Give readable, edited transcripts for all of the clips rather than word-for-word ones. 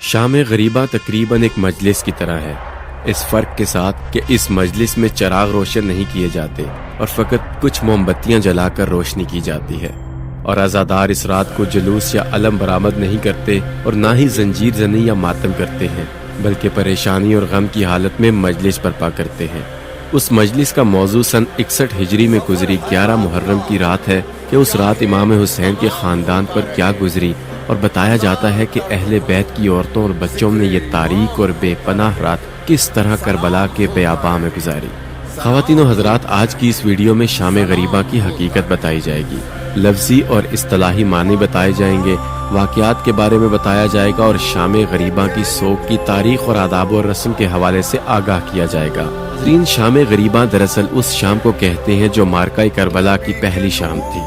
شام غریبہ تقریباً ایک مجلس کی طرح ہے، اس فرق کے ساتھ کہ اس مجلس میں چراغ روشن نہیں کیے جاتے اور فقط کچھ موم بتیاں جلا کر روشنی کی جاتی ہے، اور عزادار اس رات کو جلوس یا علم برآمد نہیں کرتے اور نہ ہی زنجیر زنی یا ماتم کرتے ہیں، بلکہ پریشانی اور غم کی حالت میں مجلس برپا کرتے ہیں۔ اس مجلس کا موضوع سن 61 ہجری میں گزری 11 محرم کی رات ہے کہ اس رات امام حسین کے خاندان پر کیا گزری، اور بتایا جاتا ہے کہ اہل بیت کی عورتوں اور بچوں نے یہ تاریک اور بے پناہ رات کس طرح کربلا کے بیاباں میں گزاری۔ خواتین و حضرات، آج کی اس ویڈیو میں شام غریبہ کی حقیقت بتائی جائے گی، لفظی اور اصطلاحی معنی بتائے جائیں گے، واقعات کے بارے میں بتایا جائے گا، اور شام غریبہ کی سوگ کی تاریخ اور آداب و رسم کے حوالے سے آگاہ کیا جائے گا۔ ناظرین، شام غریبہ دراصل اس شام کو کہتے ہیں جو مارکہ کربلا کی پہلی شام تھی،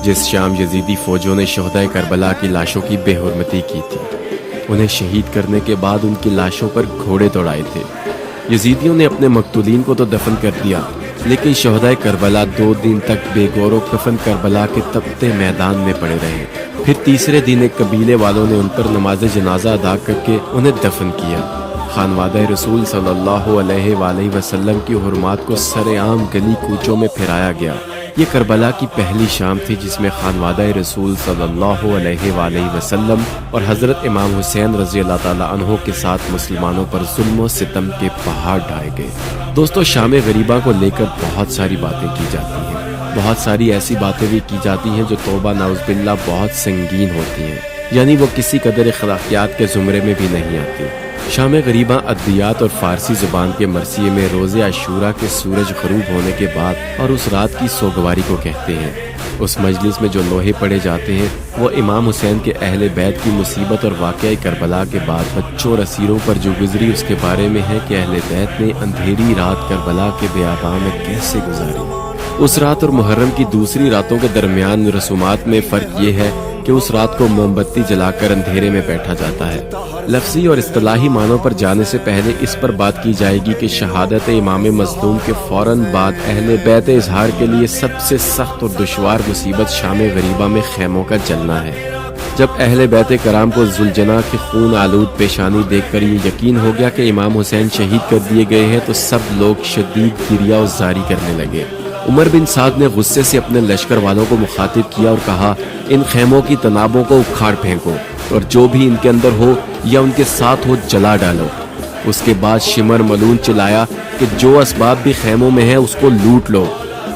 جس شام یزیدی فوجوں نے شہدائے کربلا کی لاشوں کی بے حرمتی کی تھی۔ انہیں شہید کرنے کے بعد ان کی لاشوں پر گھوڑے دوڑائے تھے۔ یزیدیوں نے اپنے مقتولین کو تو دفن کر دیا، لیکن شہدائے کربلا 2 دن تک بے گور و کفن کربلا کے تپتے میدان میں پڑے رہے۔ پھر تیسرے دن ایک قبیلے والوں نے ان پر نماز جنازہ ادا کر کے انہیں دفن کیا۔ خانوادہ رسول صلی اللہ علیہ وآلہ وسلم کی حرمات کو سر عام گلی کوچوں میں پھیرایا گیا۔ یہ کربلا کی پہلی شام تھی جس میں خانوادہ رسول صلی اللہ علیہ وآلہ وسلم اور حضرت امام حسین رضی اللہ تعالیٰ عنہ کے ساتھ مسلمانوں پر ظلم و ستم کے پہاڑ ڈھائے گئے۔ دوستو، شام غریبہ کو لے کر بہت ساری باتیں کی جاتی ہیں، بہت ساری ایسی باتیں بھی کی جاتی ہیں جو توبہ نعوذ باللہ بہت سنگین ہوتی ہیں، یعنی وہ کسی قدر اخلاقیات کے زمرے میں بھی نہیں آتی۔ شام غریبہ ادبیات اور فارسی زبان کے مرثیے میں روز عاشوراء کے سورج غروب ہونے کے بعد اور اس رات کی سوگواری کو کہتے ہیں۔ اس مجلس میں جو لوحے پڑے جاتے ہیں وہ امام حسین کے اہل بیت کی مصیبت اور واقعہ کربلا کے بعد بچوں اور اسیروں پر جو گزری اس کے بارے میں ہے کہ اہل بیت نے اندھیری رات کربلا کے بیاباں میں کیسے گزاری۔ اس رات اور محرم کی دوسری راتوں کے درمیان رسومات میں فرق یہ ہے کہ اس رات کو موم بتی جلا کر اندھیرے میں بیٹھا جاتا ہے۔ لفظی اور اصطلاحی معنوں پر جانے سے پہلے اس پر بات کی جائے گی کہ شہادت امام مظلوم کے فوراً بعد اہل بیت اظہار کے لیے سب سے سخت اور دشوار مصیبت شام غریبہ میں خیموں کا جلنا ہے۔ جب اہل بیت کرام کو ذوالجناح کی خون آلود پیشانی دیکھ کر یہ یقین ہو گیا کہ امام حسین شہید کر دیے گئے ہیں تو سب لوگ شدید گریہ و زاری کرنے لگے۔ عمر بن سعد نے غصے سے اپنے لشکر والوں کو مخاطب کیا اور کہا، ان خیموں کی تنابوں کو اکھاڑ پھینکو اور جو بھی ان کے اندر ہو یا ان کے ساتھ ہو جلا ڈالو۔ اس کے بعد شمر ملون چلایا کہ جو اسباب بھی خیموں میں ہے اس کو لوٹ لو۔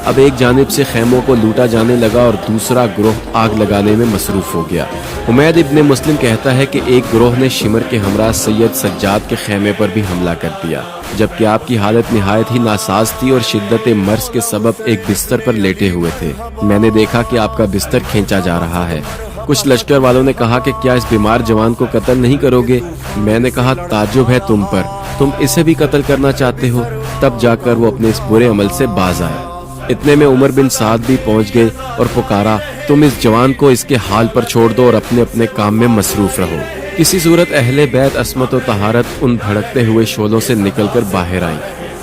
اب ایک جانب سے خیموں کو لوٹا جانے لگا اور دوسرا گروہ آگ لگانے میں مصروف ہو گیا۔ حمید ابن مسلم کہتا ہے کہ ایک گروہ نے شمر کے ہمراہ سید سجاد کے خیمے پر بھی حملہ کر دیا، جبکہ آپ کی حالت نہایت ہی ناساز تھی اور شدت مرض کے سبب ایک بستر پر لیٹے ہوئے تھے۔ میں نے دیکھا کہ آپ کا بستر کھینچا جا رہا ہے۔ کچھ لشکر والوں نے کہا کہ کیا اس بیمار جوان کو قتل نہیں کرو گے؟ میں نے کہا، تعجب ہے تم پر، تم اسے بھی قتل کرنا چاہتے ہو؟ تب جا کر وہ اپنے اس برے عمل سے باز آئے۔ اتنے میں عمر بن سعد بھی پہنچ گئے اور پکارا، تم اس جوان کو اس کے حال پر چھوڑ دو اور اپنے اپنے کام میں مصروف رہو۔ کسی صورت اہل بیت عصمت و طہارت ان بھڑکتے ہوئے شعلوں سے نکل کر باہر آئیں۔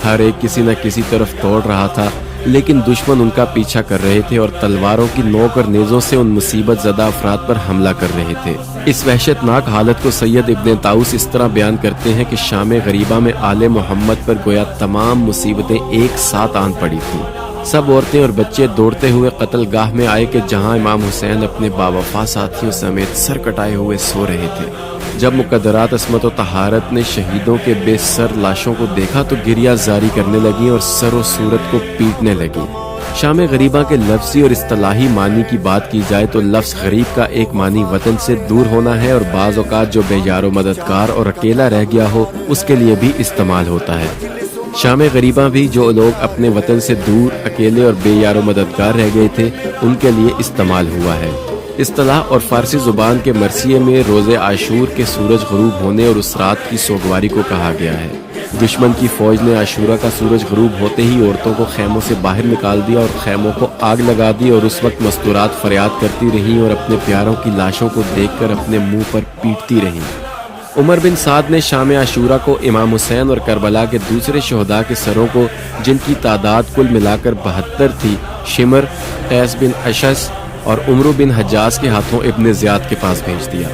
ہر ایک کسی نہ کسی طرف دوڑ رہا تھا، لیکن دشمن ان کا پیچھا کر رہے تھے اور تلواروں کی نوک اور نیزوں سے ان مصیبت زدہ افراد پر حملہ کر رہے تھے۔ اس وحشت ناک حالت کو سید ابن طاؤس اس طرح بیان کرتے ہیں کہ شام غریبہ میں آل محمد پر گویا تمام مصیبتیں ایک ساتھ آن پڑی تھیں۔ سب عورتیں اور بچے دوڑتے ہوئے قتل گاہ میں آئے کہ جہاں امام حسین اپنے باوفا ساتھیوں سمیت سر کٹائے ہوئے سو رہے تھے۔ جب مقدرات عصمت و طہارت نے شہیدوں کے بے سر لاشوں کو دیکھا تو گریہ زاری کرنے لگی اور سر و صورت کو پیٹنے لگی۔ شام غریبہ کے لفظی اور اصطلاحی معنی کی بات کی جائے تو لفظ غریب کا ایک معنی وطن سے دور ہونا ہے، اور بعض اوقات جو بے یار و مددگار اور اکیلا رہ گیا ہو اس کے لیے بھی استعمال ہوتا ہے۔ شام غریبہ بھی جو لوگ اپنے وطن سے دور، اکیلے اور بے یار و مددگار رہ گئے تھے ان کے لیے استعمال ہوا ہے۔ اصطلاح اور فارسی زبان کے مرثیے میں روز عاشور کے سورج غروب ہونے اور اس رات کی سوگواری کو کہا گیا ہے۔ دشمن کی فوج نے عاشوراء کا سورج غروب ہوتے ہی عورتوں کو خیموں سے باہر نکال دیا اور خیموں کو آگ لگا دی، اور اس وقت مستورات فریاد کرتی رہیں اور اپنے پیاروں کی لاشوں کو دیکھ کر اپنے منہ پر پیٹتی رہیں۔ عمر بن سعد نے شام عاشوراء کو امام حسین اور کربلا کے دوسرے شہداء کے سروں کو، جن کی تعداد کل ملا کر 72 تھی، شمر، قیس بن اشعث اور عمرو بن حجاز کے ہاتھوں ابن زیاد کے پاس بھیج دیا۔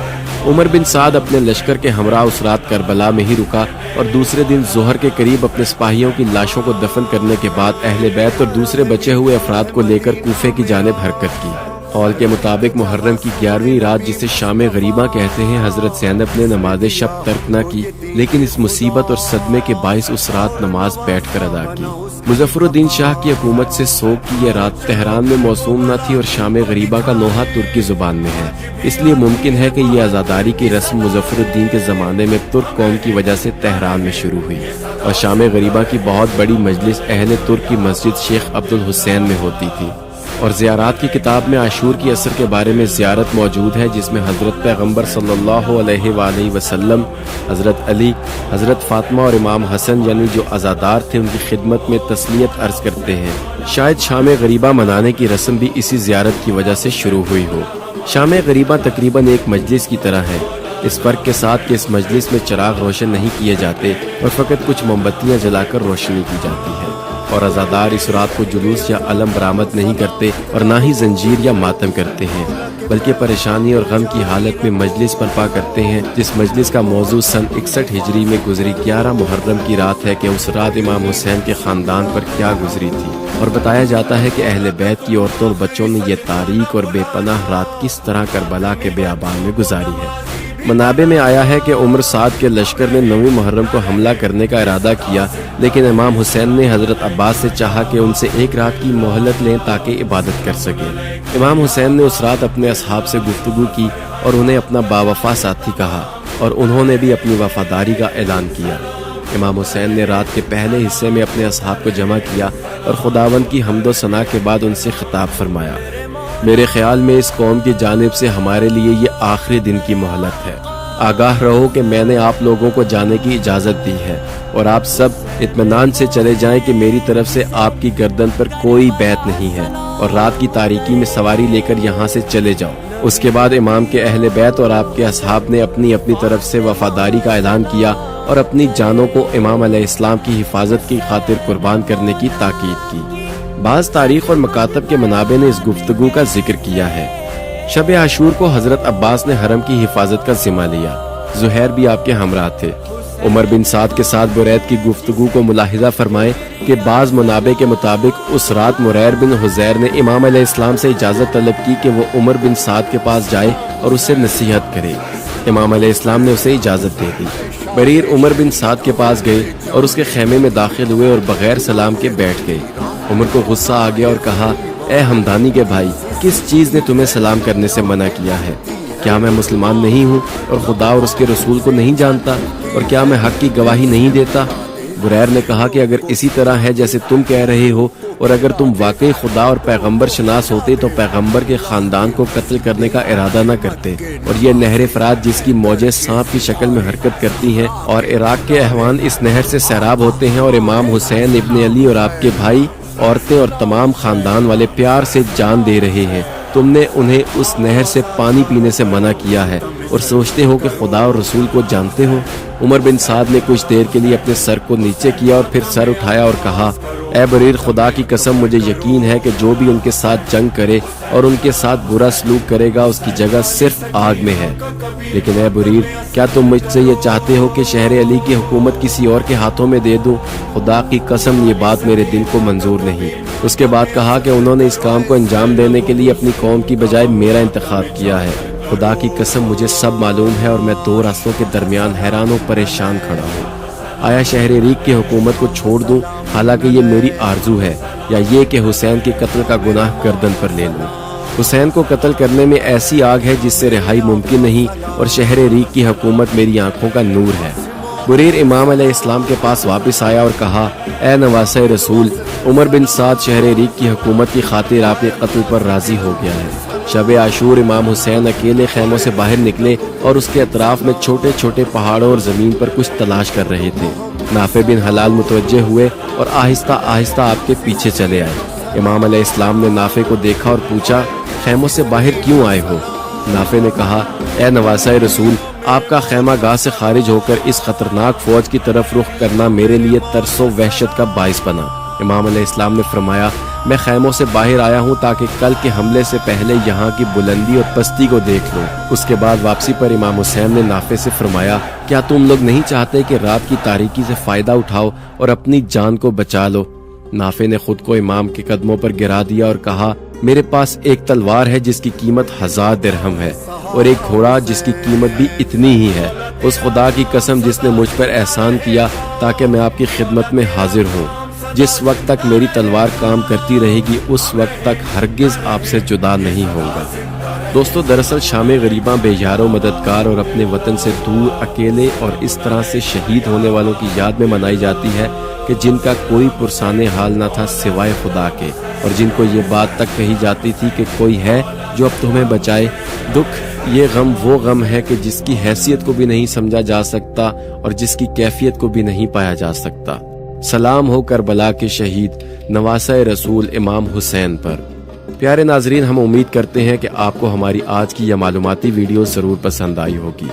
عمر بن سعد اپنے لشکر کے ہمراہ اس رات کربلا میں ہی رکا اور دوسرے دن ظہر کے قریب اپنے سپاہیوں کی لاشوں کو دفن کرنے کے بعد اہل بیت اور دوسرے بچے ہوئے افراد کو لے کر کوفے کی جانب حرکت کی۔ قول کے مطابق محرم کی 11ویں رات جسے شام غریبہ کہتے ہیں، حضرت زینب نے نماز شب ترک نہ کی، لیکن اس مصیبت اور صدمے کے باعث اس رات نماز بیٹھ کر ادا کی۔ مظفر الدین شاہ کی حکومت سے سوگ کی یہ رات تہران میں موسوم نہ تھی اور شام غریبہ کا نوحہ ترکی زبان میں ہے، اس لیے ممکن ہے کہ یہ عزاداری کی رسم مظفر الدین کے زمانے میں ترک قوم کی وجہ سے تہران میں شروع ہوئی اور شام غریبہ کی بہت بڑی مجلس اہل ترک کی مسجد شیخ عبد الحسین میں ہوتی تھی۔ اور زیارات کی کتاب میں عاشور کی اثر کے بارے میں زیارت موجود ہے، جس میں حضرت پیغمبر صلی اللہ علیہ وآلہ وسلم، حضرت علی، حضرت فاطمہ اور امام حسن یعنی جو عزادار تھے ان کی خدمت میں تسلیت عرض کرتے ہیں۔ شاید شام غریبہ منانے کی رسم بھی اسی زیارت کی وجہ سے شروع ہوئی ہو۔ شام غریبہ تقریباً ایک مجلس کی طرح ہے، اس فرق کے ساتھ کہ اس مجلس میں چراغ روشن نہیں کیے جاتے اور فقط کچھ موم بتیاں جلا کر روشنی کی جاتی ہے، اور عزادار اس رات کو جلوس یا علم برآمد نہیں کرتے اور نہ ہی زنجیر یا ماتم کرتے ہیں، بلکہ پریشانی اور غم کی حالت میں مجلس برپا کرتے ہیں، جس مجلس کا موضوع سن 61 ہجری میں گزری 11 محرم کی رات ہے کہ اس رات امام حسین کے خاندان پر کیا گزری تھی، اور بتایا جاتا ہے کہ اہل بیت کی عورتوں اور بچوں نے یہ تاریک اور بے پناہ رات کس طرح کربلا کے بیابان میں گزاری ہے۔ منابع میں آیا ہے کہ عمر سعد کے لشکر نے 9 محرم کو حملہ کرنے کا ارادہ کیا، لیکن امام حسین نے حضرت عباس سے چاہا کہ ان سے ایک رات کی مہلت لیں تاکہ عبادت کر سکیں۔ امام حسین نے اس رات اپنے اصحاب سے گفتگو کی اور انہیں اپنا باوفا ساتھی کہا، اور انہوں نے بھی اپنی وفاداری کا اعلان کیا۔ امام حسین نے رات کے پہلے حصے میں اپنے اصحاب کو جمع کیا اور خداوند کی حمد و ثنا کے بعد ان سے خطاب فرمایا، میرے خیال میں اس قوم کی جانب سے ہمارے لیے یہ آخری دن کی مہلت ہے۔ آگاہ رہو کہ میں نے آپ لوگوں کو جانے کی اجازت دی ہے، اور آپ سب اطمینان سے چلے جائیں کہ میری طرف سے آپ کی گردن پر کوئی بیعت نہیں ہے، اور رات کی تاریکی میں سواری لے کر یہاں سے چلے جاؤ۔ اس کے بعد امام کے اہل بیت اور آپ کے اصحاب نے اپنی اپنی طرف سے وفاداری کا اعلان کیا اور اپنی جانوں کو امام علیہ السلام کی حفاظت کی خاطر قربان کرنے کی تاکید کی۔ بعض تاریخ اور مکاتب کے منابع نے اس گفتگو کا ذکر کیا ہے۔ شب عاشور کو حضرت عباس نے حرم کی حفاظت کا ذمہ لیا، زہیر بھی آپ کے ہمراہ تھے۔ عمر بن سعد کے ساتھ برید کی گفتگو کو ملاحظہ فرمائیں کہ بعض منابع کے مطابق اس رات مریر بن حزیر نے امام علیہ السلام سے اجازت طلب کی کہ وہ عمر بن سعد کے پاس جائے اور اس سے نصیحت کرے۔ امام علیہ السلام نے اسے اجازت دے دی۔ بریر عمر بن سعد کے پاس گئے اور اس کے خیمے میں داخل ہوئے اور بغیر سلام کے بیٹھ گئے۔ عمر کو غصہ آ گیا اور کہا، اے ہمدانی کے بھائی، کس چیز نے تمہیں سلام کرنے سے منع کیا ہے؟ کیا میں مسلمان نہیں ہوں اور خدا اور اس کے رسول کو نہیں جانتا؟ اور کیا میں حق کی گواہی نہیں دیتا؟ بریر نے کہا کہ اگر اسی طرح ہے جیسے تم کہہ رہے ہو، اور اگر تم واقعی خدا اور پیغمبر شناس ہوتے تو پیغمبر کے خاندان کو قتل کرنے کا ارادہ نہ کرتے، اور یہ نہر فرات جس کی موجیں سانپ کی شکل میں حرکت کرتی ہیں اور عراق کے احوان اس نہر سے سیراب ہوتے ہیں، اور امام حسین ابن علی اور آپ کے بھائی، عورتیں اور تمام خاندان والے پیار سے جان دے رہے ہیں، تم نے انہیں اس نہر سے پانی پینے سے منع کیا ہے اور سوچتے ہو کہ خدا اور رسول کو جانتے ہو؟ عمر بن سعد نے کچھ دیر کے لیے اپنے سر کو نیچے کیا اور پھر سر اٹھایا اور کہا، اے بریر، خدا کی قسم مجھے یقین ہے کہ جو بھی ان کے ساتھ جنگ کرے اور ان کے ساتھ برا سلوک کرے گا اس کی جگہ صرف آگ میں ہے۔ لیکن اے بریر، کیا تم مجھ سے یہ چاہتے ہو کہ شہر علی کی حکومت کسی اور کے ہاتھوں میں دے دوں؟ خدا کی قسم یہ بات میرے دل کو منظور نہیں۔ اس کے بعد کہا کہ انہوں نے اس کام کو انجام دینے کے لیے اپنی قوم کی بجائے میرا انتخاب کیا ہے۔ خدا کی قسم مجھے سب معلوم ہے اور میں دو راستوں کے درمیان حیران و پریشان کھڑا ہوں۔ آیا شہر ریق کی حکومت کو چھوڑ دوں حالانکہ یہ میری آرزو ہے، یا یہ کہ حسین کے قتل کا گناہ گردن پر لے لوں؟ حسین کو قتل کرنے میں ایسی آگ ہے جس سے رہائی ممکن نہیں، اور شہر ریق کی حکومت میری آنکھوں کا نور ہے۔ بریر امام علیہ السلام کے پاس واپس آیا اور کہا، اے نواسہ رسول، عمر بن سعد شہر ریق کی حکومت کی خاطر آپ کے قتل پر راضی ہو گیا ہے۔ شب عاشور امام حسین اکیلے خیموں سے باہر نکلے اور اس کے اطراف میں چھوٹے چھوٹے پہاڑوں اور زمین پر کچھ تلاش کر رہے تھے۔ نافع بن حلال متوجہ ہوئے اور آہستہ آہستہ آپ کے پیچھے چلے آئے۔ امام علیہ السلام نے نافع کو دیکھا اور پوچھا، خیموں سے باہر کیوں آئے ہو؟ نافع نے کہا، اے نواسہ رسول، آپ کا خیمہ گاہ سے خارج ہو کر اس خطرناک فوج کی طرف رخ کرنا میرے لیے ترس و وحشت کا باعث بنا۔ امام علیہ السلام نے فرمایا، میں خیموں سے باہر آیا ہوں تاکہ کل کے حملے سے پہلے یہاں کی بلندی اور پستی کو دیکھ لوں۔ اس کے بعد واپسی پر امام حسین نے نافع سے فرمایا، کیا تم لوگ نہیں چاہتے کہ رات کی تاریکی سے فائدہ اٹھاؤ اور اپنی جان کو بچا لو؟ نافع نے خود کو امام کے قدموں پر گرا دیا اور کہا، میرے پاس ایک تلوار ہے جس کی قیمت 1000 درہم ہے، اور ایک گھوڑا جس کی قیمت بھی اتنی ہی ہے۔ اس خدا کی قسم جس نے مجھ پر احسان کیا تاکہ میں آپ کی خدمت میں حاضر ہوں، جس وقت تک میری تلوار کام کرتی رہے گی اس وقت تک ہرگز آپ سے جدا نہیں ہوں گا۔ دوستو، دراصل شام غریباں بے یار و مددگار اور اپنے وطن سے دور، اکیلے اور اس طرح سے شہید ہونے والوں کی یاد میں منائی جاتی ہے کہ جن کا کوئی پرسان حال نہ تھا سوائے خدا کے، اور جن کو یہ بات تک کہی جاتی تھی کہ کوئی ہے جو اب تمہیں بچائے۔ دکھ، یہ غم وہ غم ہے کہ جس کی حیثیت کو بھی نہیں سمجھا جا سکتا اور جس کی کیفیت کو بھی نہیں پایا جا سکتا۔ سلام ہو کربلا کے شہید نواسہ رسول امام حسین پر۔ پیارے ناظرین، ہم امید کرتے ہیں کہ آپ کو ہماری آج کی یہ معلوماتی ویڈیو ضرور پسند آئی ہوگی۔